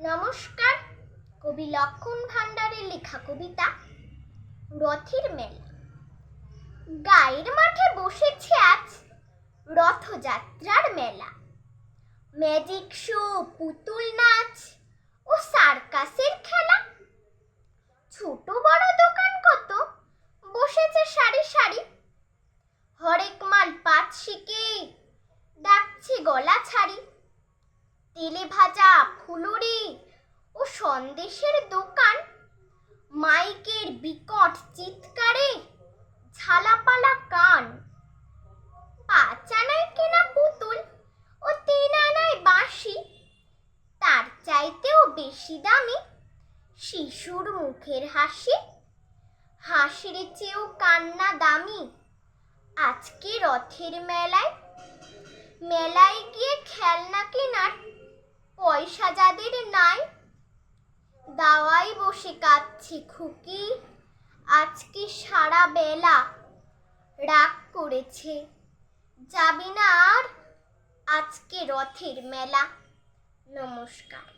নমস্কার। কবি লক্ষণ ভান্ডারের লেখা কবিতা রথের মেলা। গায়ের মাঠে বসেছে আজ রথযাত্রার মেলা। ম্যাজিক শো, পুতুল নাচ ও সার্কাসের খেলা। ছোট বড় দোকান কত বসেছে সারি সারি। হরেক মাল পাঁচ শিকে ডাকছে গলা ছাড়ি। তেলে ভাজা, ফুলুরি ও সন্দেশের দোকান। মাইকের বিকট চিৎকারে ঝালাপালা কান। 5 আনায় কেনা পুতুল ও 3 আনায় বাঁশি। তার চাইতেও বেশি দামি শিশুর মুখের হাসি। হাসির চেয়েও কান্না দামি আজকে রথের মেলায়। মেলায় গিয়ে খেলনা কেনার পয়সা যাদের নাই, দাওয়ায় বসে কাঁদছে খুকি আজকে সারা বেলা। রাগ করেছে, যাবে না আর আজকে রথের মেলা। নমস্কার।